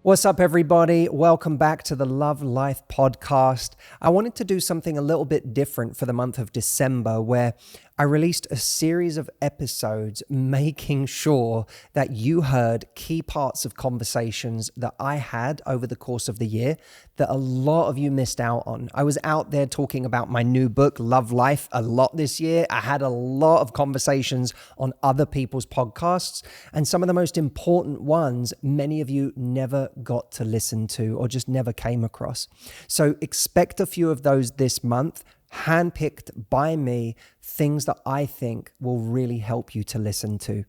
What's up, everybody? Welcome back to the Love Life podcast. I wanted to do something a little bit different for the month of December, where I released a series of episodes making sure that you heard key parts of conversations that I had over the course of the year that a lot of you missed out on. I was out there talking about my new book, Love Life, a lot this year. I had a lot of conversations on other people's podcasts, and some of the most important ones, many of you never got to listen to or just never came across. So expect a few of those this month, handpicked by me, things that I think will really help you to listen to.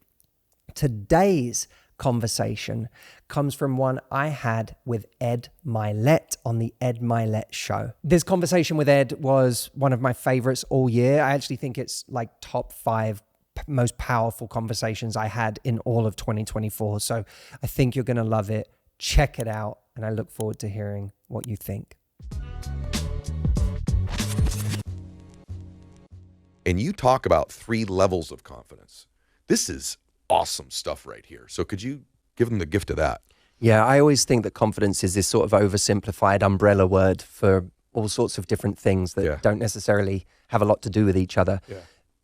Today's conversation comes from one I had with Ed Milet on the Ed Milet Show. This conversation with Ed was one of my favorites all year. I actually think it's like top 5 most powerful conversations I had in all of 2024. So I think you're going to love it. Check it out, and I look forward to hearing what you think. And you talk about 3 levels of confidence. This is awesome stuff right here. So could you give them the gift of that? Yeah, I always think that confidence is this sort of oversimplified umbrella word for all sorts of different things that don't necessarily have a lot to do with each other. Yeah.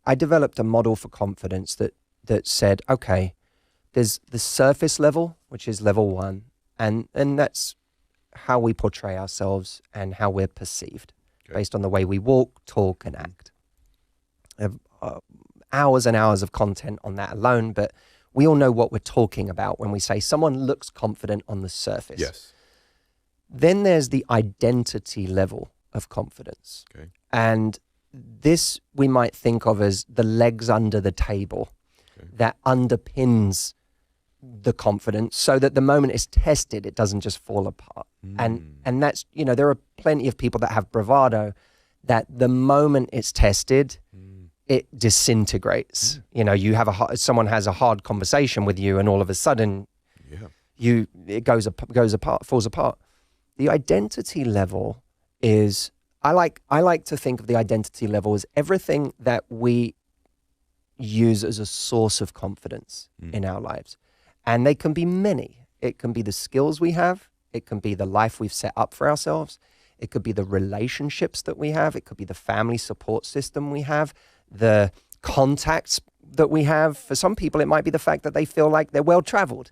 I developed a model for confidence that said, okay, there's the surface level, which is level 1, and that's how we portray ourselves and how we're perceived based on the way we walk, talk, and act. Hours and hours of content on that alone, but we all know what we're talking about when we say someone looks confident on the surface. Yes. Then there's the identity level of confidence. Okay. And this we might think of as the legs under the table that underpins the confidence so that the moment it's tested, it doesn't just fall apart. And that's, there are plenty of people that have bravado that the moment it's tested, it disintegrates. You have someone has a hard conversation with you, and all of a sudden, it goes apart, falls apart. The identity level is, I like to think of the identity level as everything that we use as a source of confidence in our lives, and they can be many. It can be the skills we have. It can be the life we've set up for ourselves. It could be the relationships that we have. It could be the family support system we have, the contacts that we have. For some people, it might be the fact that they feel like they're well-traveled,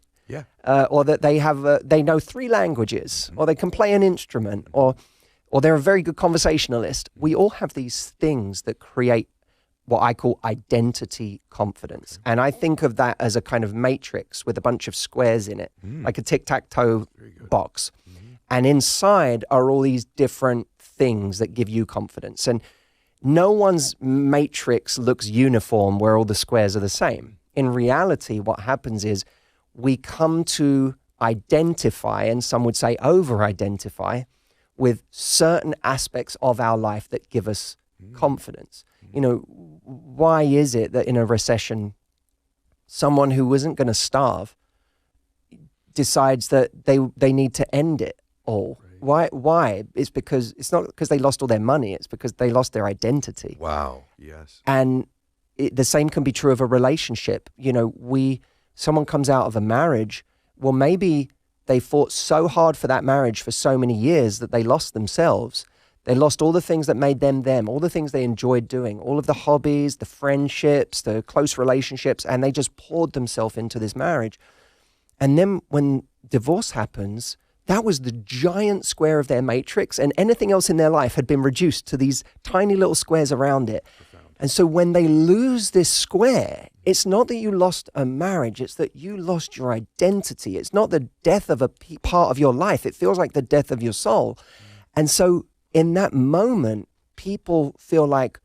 or that they know 3 languages, or they can play an instrument, or they're a very good conversationalist. We all have these things that create what I call identity confidence. And I think of that as a kind of matrix with a bunch of squares in it, like a tic-tac-toe box. And inside are all these different things that give you confidence. And no one's matrix looks uniform where all the squares are the same. In reality, what happens is we come to identify, and some would say over-identify, with certain aspects of our life that give us confidence. Why is it that in a recession, someone who isn't going to starve decides that they need to end it all? Why? It's not because they lost all their money. It's because they lost their identity. Wow. Yes. And the same can be true of a relationship. Someone comes out of a marriage. Well, maybe they fought so hard for that marriage for so many years that they lost themselves. They lost all the things that made them, all the things they enjoyed doing, all of the hobbies, the friendships, the close relationships, and they just poured themselves into this marriage. And then when divorce happens, that was the giant square of their matrix, and anything else in their life had been reduced to these tiny little squares around it. Profound. And so when they lose this square, it's not that you lost a marriage, it's that you lost your identity. It's not the death of a part of your life. It feels like the death of your soul. And so in that moment, people feel like,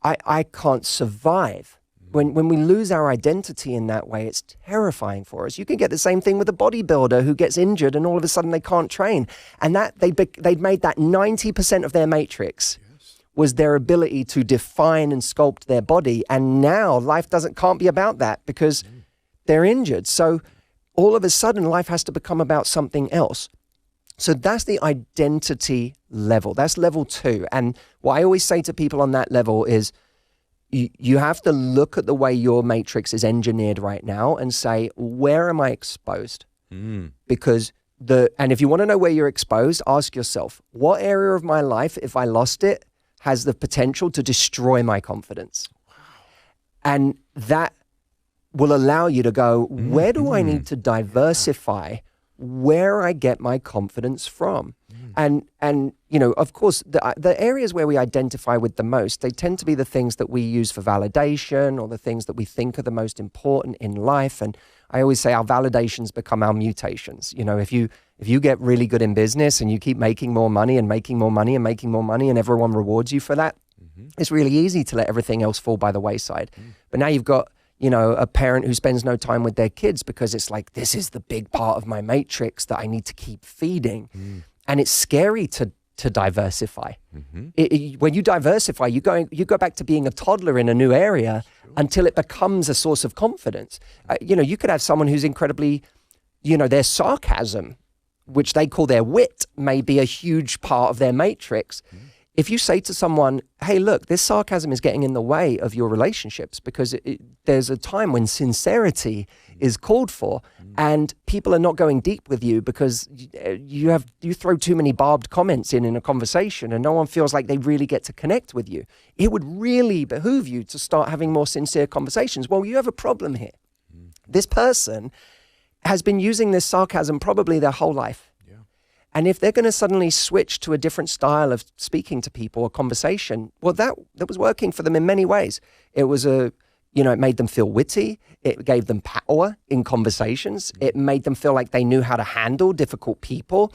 I can't survive. When we lose our identity in that way, it's terrifying for us. You can get the same thing with a bodybuilder who gets injured and all of a sudden they can't train. And that they'd made that 90% of their matrix was their ability to define and sculpt their body. And now life can't be about that because they're injured. So all of a sudden life has to become about something else. So that's the identity level. That's level 2. And what I always say to people on that level is you have to look at the way your matrix is engineered right now and say, where am I exposed? Because and if you want to know where you're exposed, ask yourself, what area of my life, if I lost it, has the potential to destroy my confidence? Wow. And that will allow you to go, where do I need to diversify where I get my confidence from? And you know, of course, the areas where we identify with the most, they tend to be the things that we use for validation or the things that we think are the most important in life. And I always say our validations become our mutations. You know, if you get really good in business and you keep making more money and making more money and making more money and everyone rewards you for that, it's really easy to let everything else fall by the wayside. But now you've got, you know, a parent who spends no time with their kids because it's like, this is the big part of my matrix that I need to keep feeding. And it's scary to diversify. When you diversify, you go back to being a toddler in a new area until it becomes a source of confidence. You know, you could have someone who's incredibly, you know, their sarcasm, which they call their wit, may be a huge part of their matrix. If you say to someone, hey, look, this sarcasm is getting in the way of your relationships because there's a time when sincerity is called for and people are not going deep with you because you throw too many barbed comments in a conversation and no one feels like they really get to connect with you. It would really behoove you to start having more sincere conversations. Well, you have a problem here. This person has been using this sarcasm probably their whole life. And if they're going to suddenly switch to a different style of speaking to people or conversation, well, that was working for them in many ways. It was it made them feel witty. It gave them power in conversations. It made them feel like they knew how to handle difficult people.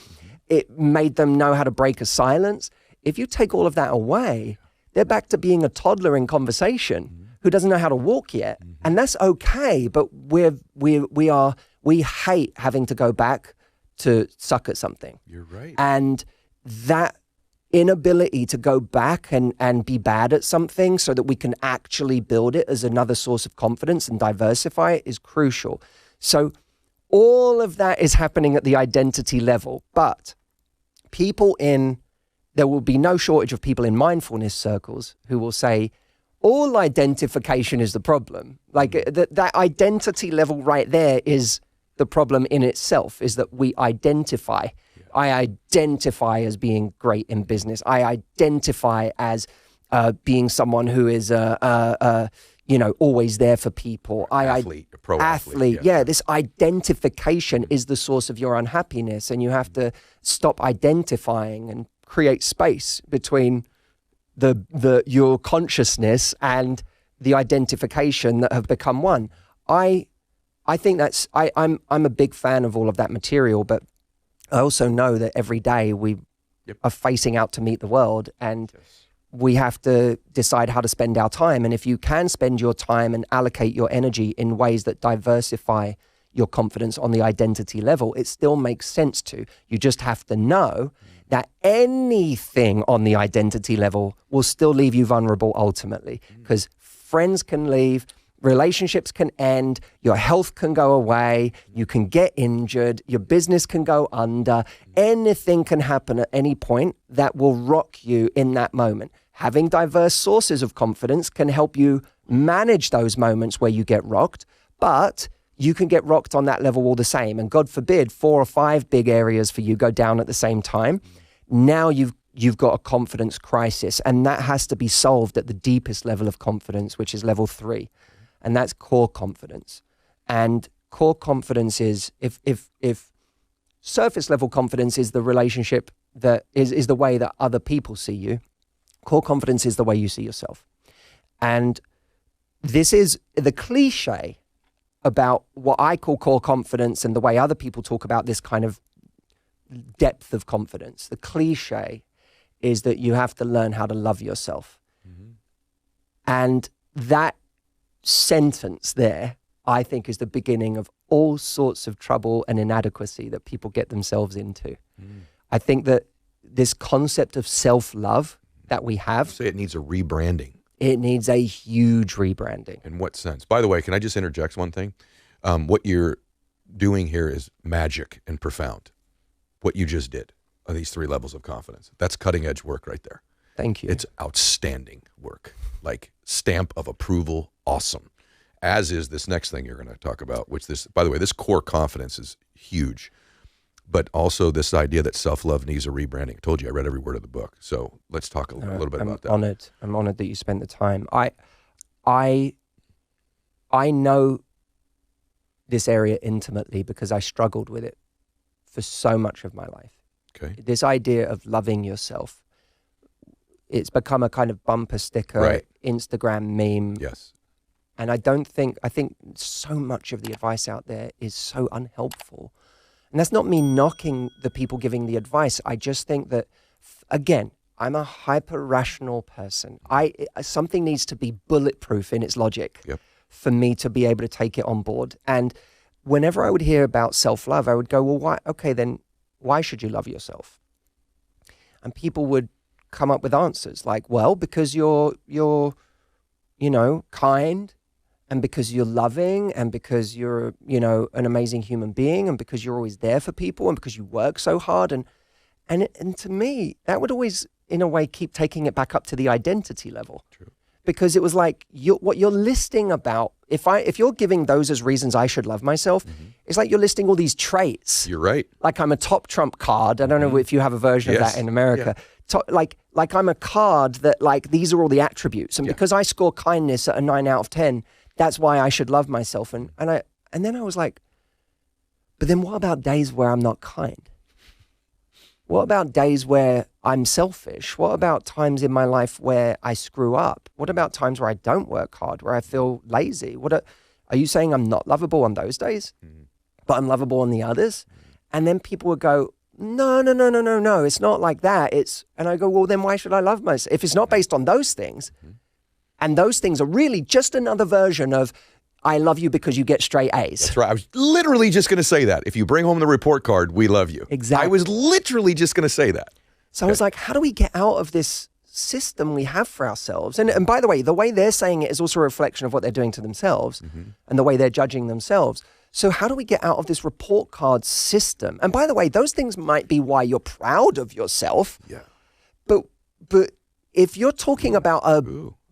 It made them know how to break a silence. If you take all of that away, they're back to being a toddler in conversation who doesn't know how to walk yet. And that's okay, but we hate having to go back to suck at something. You're right. And that inability to go back and be bad at something so that we can actually build it as another source of confidence and diversify it is crucial. So all of that is happening at the identity level, but there will be no shortage of people in mindfulness circles who will say, all identification is the problem. Like that identity level right there is the problem in itself, is that we identify. I identify as being great in business. I identify as being someone who is, always there for people. Athlete, a pro athlete. Yeah, this identification is the source of your unhappiness, and you have to stop identifying and create space between your consciousness and the identification that have become one. I think I'm a big fan of all of that material, but I also know that every day we are facing out to meet the world, and we have to decide how to spend our time. And if you can spend your time and allocate your energy in ways that diversify your confidence on the identity level, it still makes sense to. You just have to know that anything on the identity level will still leave you vulnerable ultimately, because friends can leave, relationships can end, your health can go away, you can get injured, your business can go under, anything can happen at any point that will rock you in that moment. Having diverse sources of confidence can help you manage those moments where you get rocked, but you can get rocked on that level all the same. And God forbid 4 or 5 big areas for you go down at the same time. Now you've got a confidence crisis, and that has to be solved at the deepest level of confidence, which is level 3. And that's core confidence. And core confidence is, if surface level confidence is the relationship that is the way that other people see you, core confidence is the way you see yourself. And this is the cliche about what I call core confidence and the way other people talk about this kind of depth of confidence. The cliche is that you have to learn how to love yourself. And that sentence there, I think, is the beginning of all sorts of trouble and inadequacy that people get themselves into. I think that this concept of self-love that we have... Say it needs a rebranding. It needs a huge rebranding. In what sense? By the way, can I just interject one thing? What you're doing here is magic and profound. What you just did on these 3 levels of confidence. That's cutting edge work right there. Thank you. It's outstanding work. Like stamp of approval, awesome. As is this next thing you're going to talk about, which by the way, this core confidence is huge. but also this idea that self-love needs a rebranding. I told you I read every word of the book. So let's talk a little bit about that. I'm honored that you spent the time. I know this area intimately because I struggled with it for so much of my life. Okay. This idea of loving yourself, it's become a kind of bumper sticker, right. Instagram meme. Yes. And I think so much of the advice out there is so unhelpful. And that's not me knocking the people giving the advice. I just think that, again, I'm a hyper-rational person. Something needs to be bulletproof in its logic for me to be able to take it on board. And whenever I would hear about self-love, I would go, well, why? Okay, then why should you love yourself? And people would come up with answers like, well, because you're kind, and because you're loving, and because you're, an amazing human being, and because you're always there for people, and because you work so hard. And to me, that would always, in a way, keep taking it back up to the identity level. True. Because it was like, what you're listing about, if you're giving those as reasons I should love myself, it's like you're listing all these traits. You're right. Like I'm a top trump card. I don't know if you have a version of that in America. Yeah. Like I'm a card that, like, these are all the attributes. And because I score kindness at a 9 out of 10, that's why I should love myself. And then I was like, but then what about days where I'm not kind? What about days where I'm selfish? What about times in my life where I screw up? What about times where I don't work hard, where I feel lazy? Are you saying I'm not lovable on those days, but I'm lovable on the others? And then people would go, no, it's not like that. And I go, well, then why should I love myself? If it's not based on those things, and those things are really just another version of, I love you because you get straight A's. That's right. I was literally just going to say that. If you bring home the report card, we love you. Exactly. I was literally just going to say that. So I was like, how do we get out of this system we have for ourselves? And by the way, the way they're saying it is also a reflection of what they're doing to themselves and the way they're judging themselves. So how do we get out of this report card system? And by the way, those things might be why you're proud of yourself. Yeah. But if you're talking about a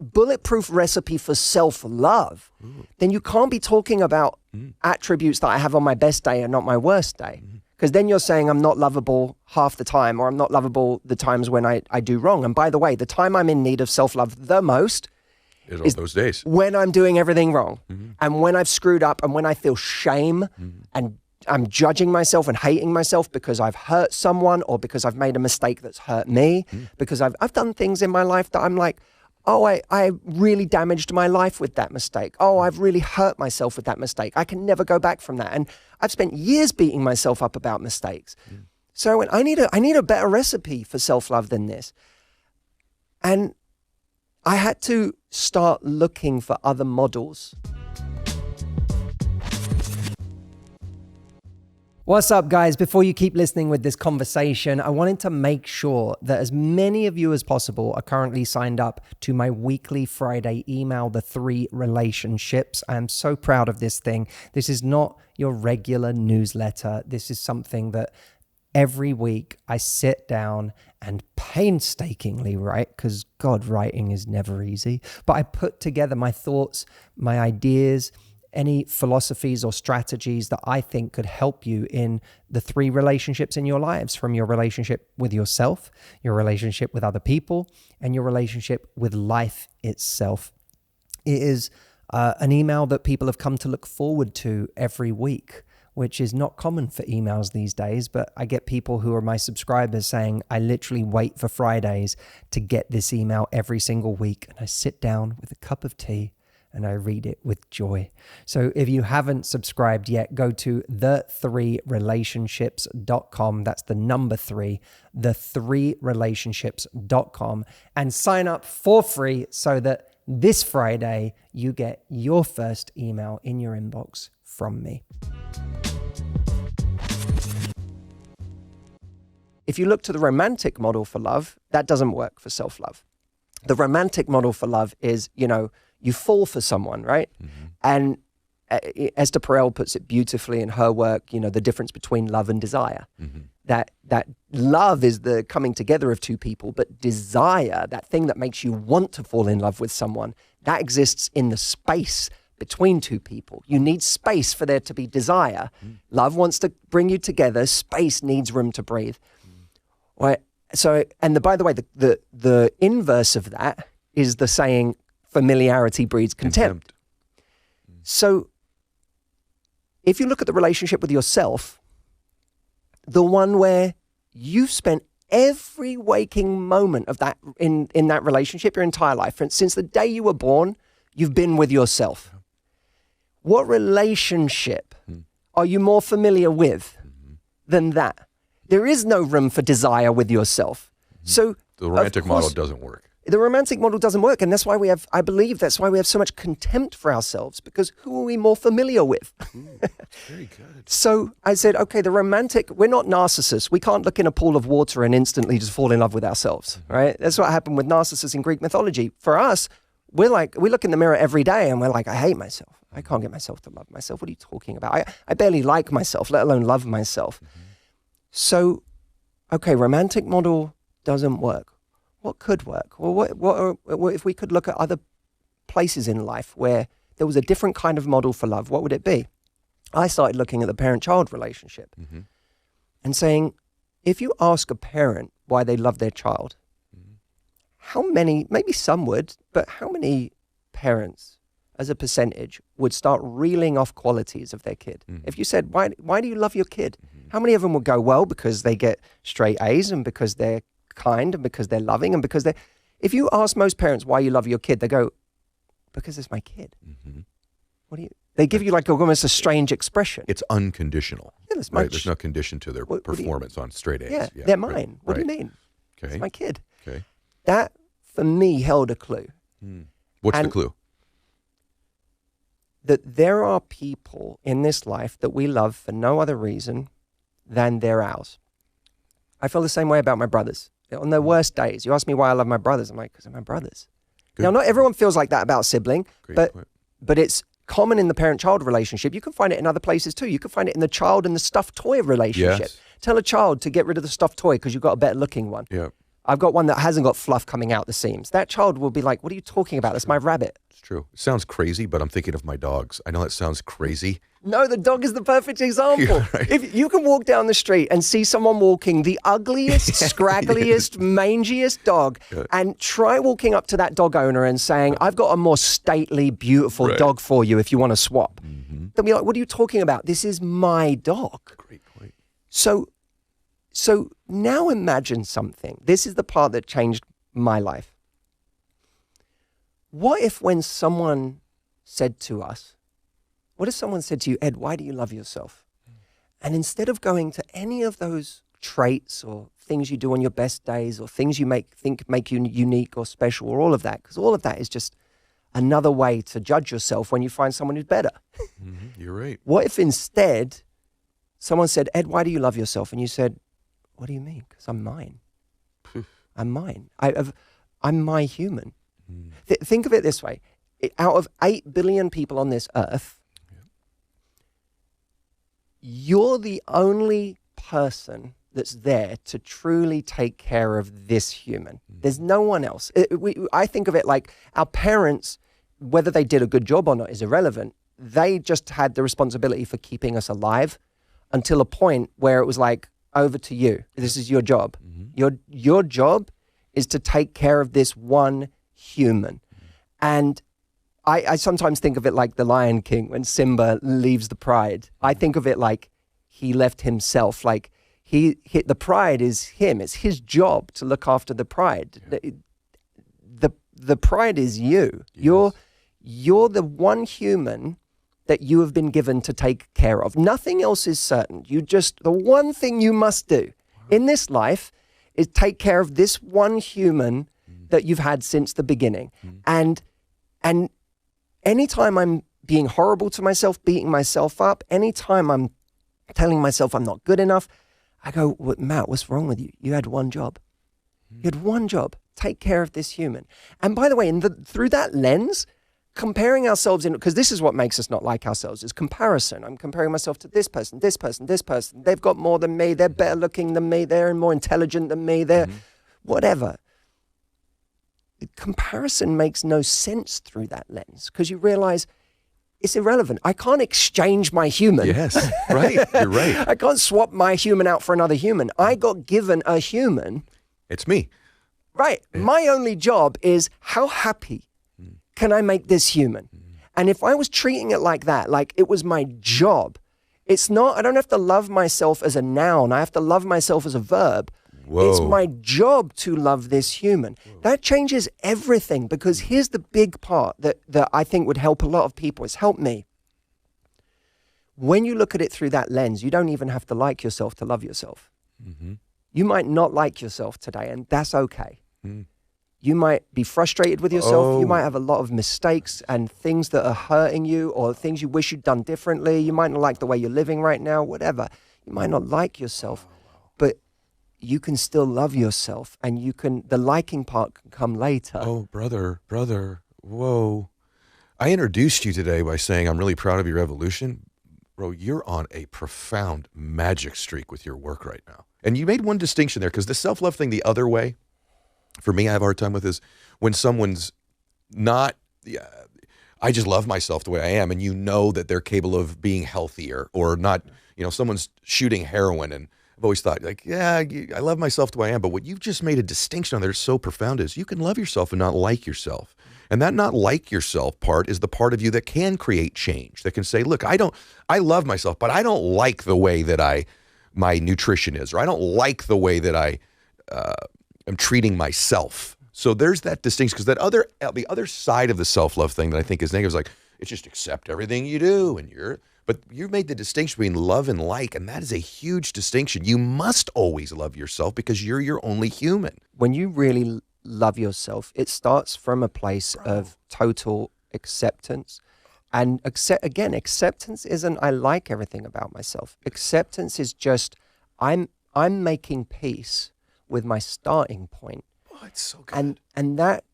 bulletproof recipe for self-love, then you can't be talking about attributes that I have on my best day and not my worst day. Because then you're saying I'm not lovable half the time, or I'm not lovable the times when I do wrong. And by the way, the time I'm in need of self-love the most is those days when I'm doing everything wrong, and when I've screwed up, and when I feel shame and I'm judging myself and hating myself because I've hurt someone, or because I've made a mistake that's hurt me, because I've done things in my life that I'm like, oh, I really damaged my life with that mistake. Oh, I've really hurt myself with that mistake. I can never go back from that. And I've spent years beating myself up about mistakes. So I went, I need a better recipe for self-love than this. And I had to start looking for other models. What's up, guys? Before you keep listening with this conversation, I wanted to make sure that as many of you as possible are currently signed up to my weekly Friday email, The 3 Relationships. I am so proud of this thing. This is not your regular newsletter. This is something that every week I sit down and painstakingly write, because God, writing is never easy, but I put together my thoughts, my ideas, any philosophies or strategies that I think could help you in the 3 relationships in your lives, from your relationship with yourself, your relationship with other people, and your relationship with life itself. It is an email that people have come to look forward to every week, which is not common for emails these days, but I get people who are my subscribers saying, I literally wait for Fridays to get this email every single week, and I sit down with a cup of tea and I read it with joy. So if you haven't subscribed yet, go to the3relationships.com. That's the number 3, the3relationships.com, and sign up for free so that this Friday you get your first email in your inbox from me. If you look to the romantic model for love, that doesn't work for self-love. The romantic model for love is, you fall for someone, right? And Esther Perel puts it beautifully in her work, the difference between love and desire. That love is the coming together of two people, but desire, that thing that makes you want to fall in love with someone, that exists in the space between two people. You need space for there to be desire. Love wants to bring you together. Space needs room to breathe. Right? So, and by the way, the inverse of that is the saying, familiarity breeds contempt. So if you look at the relationship with yourself, the one where you've spent every waking moment of that in that relationship, your entire life, since the day you were born, you've been with yourself. What relationship are you more familiar with than that? There is no room for desire with yourself. So the romantic model doesn't work. The romantic model doesn't work. And that's why I believe that's why we have so much contempt for ourselves, because who are we more familiar with? Very good. So I said, okay, we're not narcissists. We can't look in a pool of water and instantly just fall in love with ourselves, right? That's what happened with Narcissus in Greek mythology. For us, we look in the mirror every day and we're like, I hate myself. I can't get myself to love myself. What are you talking about? I barely like myself, let alone love myself. So, okay, romantic model doesn't work. What could work? Well, what if we could look at other places in life where there was a different kind of model for love? What would it be? I started looking at the parent-child relationship and saying, if you ask a parent why they love their child, how many, maybe some would, but how many parents as a percentage would start reeling off qualities of their kid? If you said, why do you love your kid? How many of them would go, well, because they get straight A's and because they're kind and because they're loving and because if you ask most parents why you love your kid, they go, because it's my kid. They give you like almost a strange expression. It's unconditional. Yeah, right? There's no condition to their performance on straight A's. Yeah, they're mine. What do you mean? Okay. It's my kid. Okay. That for me held a clue. What's the clue? That there are people in this life that we love for no other reason than they're ours. I feel the same way about my brothers. On their worst days, you ask me why I love my brothers. I'm like, because they're my brothers. Now, not everyone feels like that about sibling, but it's common in the parent-child relationship. You can find it in other places too. You can find it in the child and the stuffed toy relationship. Yes. Tell a child to get rid of the stuffed toy because you've got a better looking one. Yeah. I've got one that hasn't got fluff coming out the seams. That child will be like, what are you talking about? That's my rabbit. It's true. It sounds crazy, but I'm thinking of my dogs. I know that sounds crazy. No, the dog is the perfect example. Yeah, right. If you can walk down the street and see someone walking the ugliest, scraggliest, mangiest dog, and try walking up to that dog owner and saying, I've got a more stately, beautiful dog for you if you want to swap. They'll be like, what are you talking about? This is my dog. Great point. So now imagine something. This is the part that changed my life. What if when someone said to us, what if someone said to you, Ed, why do you love yourself? And instead of going to any of those traits or things you do on your best days or things you think make you unique or special or all of that, because all of that is just another way to judge yourself when you find someone who's better. You're right. What if instead someone said, Ed, why do you love yourself? And you said, what do you mean? Because I'm mine. I'm mine. I'm my human. Think of it this way. Out of 8 billion people on this earth, you're the only person that's there to truly take care of this human. There's no one else. I think of it like our parents, whether they did a good job or not is irrelevant. They just had the responsibility for keeping us alive until a point where it was like, over to you. This is your job. Your job is to take care of this one human. And I sometimes think of it like the Lion King when Simba leaves the pride. I think of it like he left himself. Like the pride is him. It's his job to look after the pride. The pride is you. Yes. You're the one human that you have been given to take care of. Nothing else is certain. The one thing you must do in this life is take care of this one human that you've had since the beginning. And anytime I'm being horrible to myself, beating myself up, anytime I'm telling myself I'm not good enough, I go, Matt, what's wrong with you? You had one job. You had one job. Take care of this human. And by the way, through that lens, comparing ourselves because this is what makes us not like ourselves, is comparison. I'm comparing myself to this person, this person, this person. They've got more than me. They're better looking than me. They're more intelligent than me. They're whatever. Comparison makes no sense through that lens because you realize it's irrelevant. I can't exchange my human. Yes, right. You're right. I can't swap my human out for another human. I got given a human. It's me. Right. Yeah. My only job is how happy can I make this human? And if I was treating it like that, like it was my job, it's not, I don't have to love myself as a noun. I have to love myself as a verb. Whoa. It's my job to love this human. Whoa. That changes everything, because here's the big part that I think would help a lot of people. It's helped me. When you look at it through that lens, you don't even have to like yourself to love yourself. Mm-hmm. You might not like yourself today, and that's okay. Mm. You might be frustrated with yourself. Oh. You might have a lot of mistakes and things that are hurting you, or things you wish you'd done differently. You might not like the way you're living right now, whatever. You might not like yourself, but you can still love yourself, and the liking part can come later. Oh, brother, whoa. I introduced you today by saying I'm really proud of your evolution. Bro, you're on a profound magic streak with your work right now. And you made one distinction there, because the self-love thing the other way, for me, I have a hard time with, is when someone's not, I just love myself the way I am, and you know that they're capable of being healthier, or not, someone's shooting heroin, and I've always thought, like, yeah, I love myself the way I am, but what you've just made a distinction on there is so profound, is you can love yourself and not like yourself. And that not like yourself part is the part of you that can create change, that can say, look, I love myself, but I don't like the way that my nutrition is, or I don't like the way that I am treating myself. So there's that distinction, because the other side of the self-love thing that I think is negative is like, it's just accept everything you do, but you made the distinction between love and like, and that is a huge distinction. You must always love yourself, because you're your only human. When you really love yourself, it starts from a place of total acceptance. And acceptance isn't I like everything about myself. Acceptance is just I'm making peace with my starting point. Oh, it's so good. And that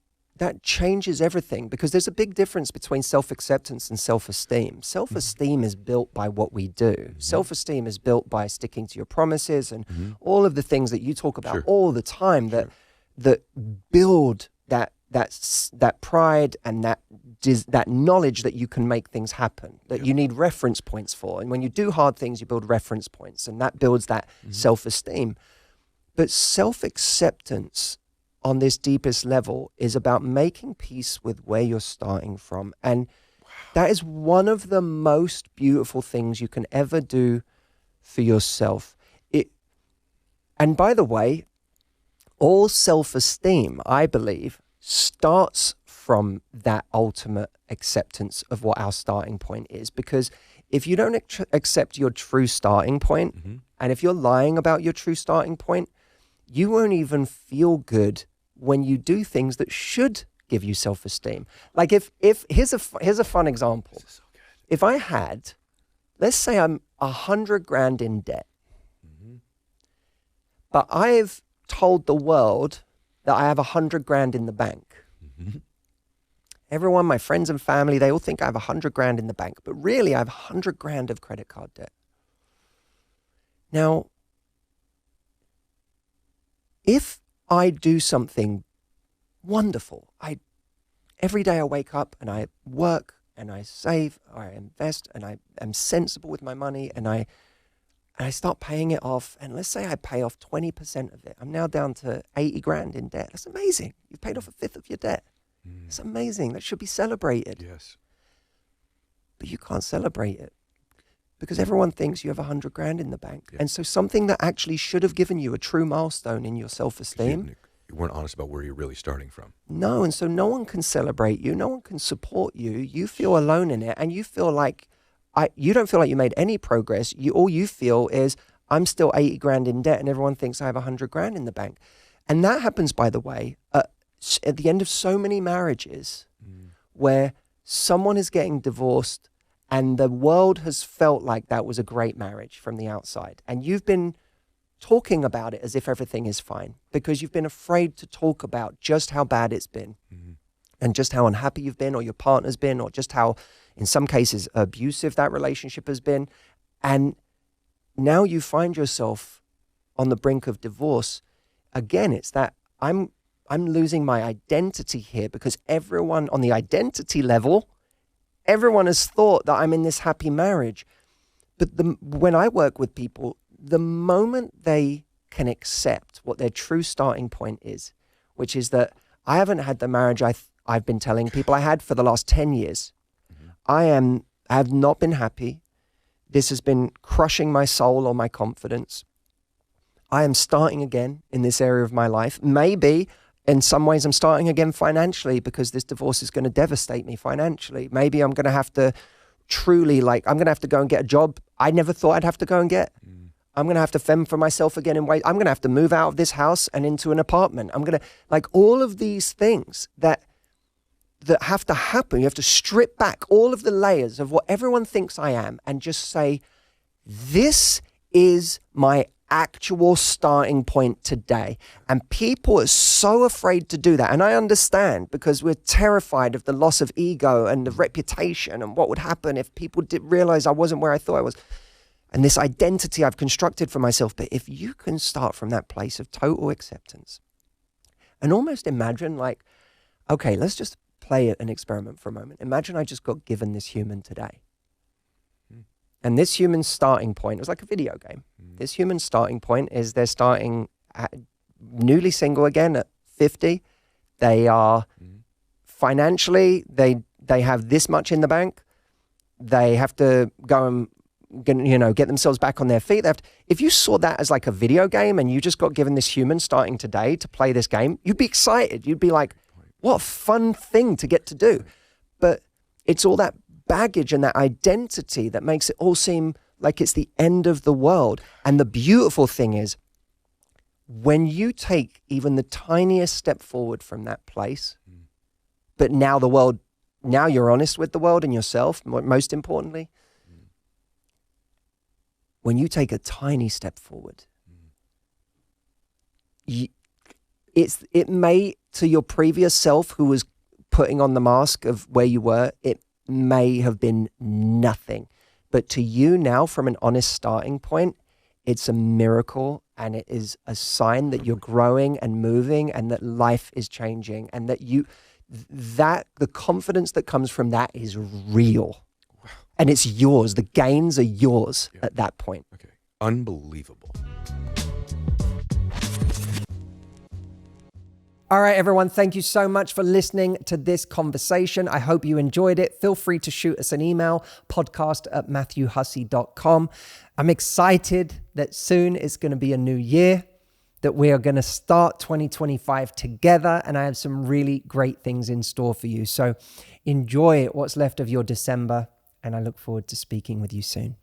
changes everything, because there's a big difference between self-acceptance and self-esteem. Self-esteem is built by what we do. Mm-hmm. Self-esteem is built by sticking to your promises and all of the things that you talk about all the time that build that pride and that knowledge that you can make things happen, that you need reference points for. And when you do hard things, you build reference points, and that builds that self-esteem. But self-acceptance on this deepest level is about making peace with where you're starting from. And that is one of the most beautiful things you can ever do for yourself. And by the way, all self-esteem, I believe, starts from that ultimate acceptance of what our starting point is. Because if you don't accept your true starting point, and if you're lying about your true starting point, you won't even feel good when you do things that should give you self-esteem. Like here's a fun example. This is so good. If I had, let's say I'm 100 grand in debt, but I've told the world that I have 100 grand in the bank. Everyone, my friends and family, they all think I have 100 grand in the bank, but really I have 100 grand of credit card debt. Now, if I do something wonderful, every day I wake up and I work and I save or I invest and I am sensible with my money and I start paying it off, and let's say I pay off 20% of it. I'm now down to 80 grand in debt. That's amazing. You've paid off a fifth of your debt. That's amazing. That should be celebrated. Yes. But you can't celebrate it because everyone thinks you have 100 grand in the bank. Yeah. And so something that actually should have given you a true milestone in your self-esteem. You weren't honest about where you're really starting from. No, and so no one can celebrate you. No one can support you. You feel alone in it, and you feel like you don't feel like you made any progress. All you feel is, I'm still 80 grand in debt, and everyone thinks I have 100 grand in the bank. And that happens, by the way, at the end of so many marriages where someone is getting divorced and the world has felt like that was a great marriage from the outside. And you've been talking about it as if everything is fine because you've been afraid to talk about just how bad it's been and just how unhappy you've been, or your partner's been, or just how, in some cases, abusive that relationship has been. And now you find yourself on the brink of divorce. Again, it's that I'm losing my identity here because everyone on the identity level, everyone has thought that I'm in this happy marriage. But when I work with people, the moment they can accept what their true starting point is, which is that I haven't had the marriage I've been telling people I had for the last 10 years. I have not been happy. This has been crushing my soul or my confidence. I am starting again in this area of my life. Maybe in some ways I'm starting again financially because this divorce is going to devastate me financially. Maybe I'm going to have to truly I'm going to have to go and get a job I never thought I'd have to go and get. I'm going to have to fend for myself again in ways. I'm going to have to move out of this house and into an apartment. I'm going to, all of these things that have to happen. You have to strip back all of the layers of what everyone thinks I am and just say, this is my actual starting point today. And people are so afraid to do that. And I understand, because we're terrified of the loss of ego and of reputation and what would happen if people did realize I wasn't where I thought I was. And this identity I've constructed for myself. But if you can start from that place of total acceptance and almost imagine okay, let's just play an experiment for a moment. Imagine I just got given this human today. And this human's starting point, it was like a video game. This human's starting point is they're starting newly single again at 50. They are financially, they have this much in the bank. They have to go and get themselves back on their feet. If you saw that as like a video game and you just got given this human starting today to play this game, you'd be excited. You'd be like, what a fun thing to get to do. But it's all that baggage and that identity that makes it all seem like it's the end of the world. And the beautiful thing is, when you take even the tiniest step forward from that place, but now you're honest with the world and yourself, most importantly, when you take a tiny step forward, it may, to your previous self who was putting on the mask of where you were, it may have been nothing. But to you now, from an honest starting point, it's a miracle, and it is a sign that you're growing and moving and that life is changing, and that the confidence that comes from that is real. Wow. And it's yours. The gains are yours at that point. Okay. Unbelievable. All right, everyone, thank you so much for listening to this conversation. I hope you enjoyed it. Feel free to shoot us an email, podcast@matthewhussey.com. I'm excited that soon it's going to be a new year, that we are going to start 2025 together, and I have some really great things in store for you. So enjoy what's left of your December, and I look forward to speaking with you soon.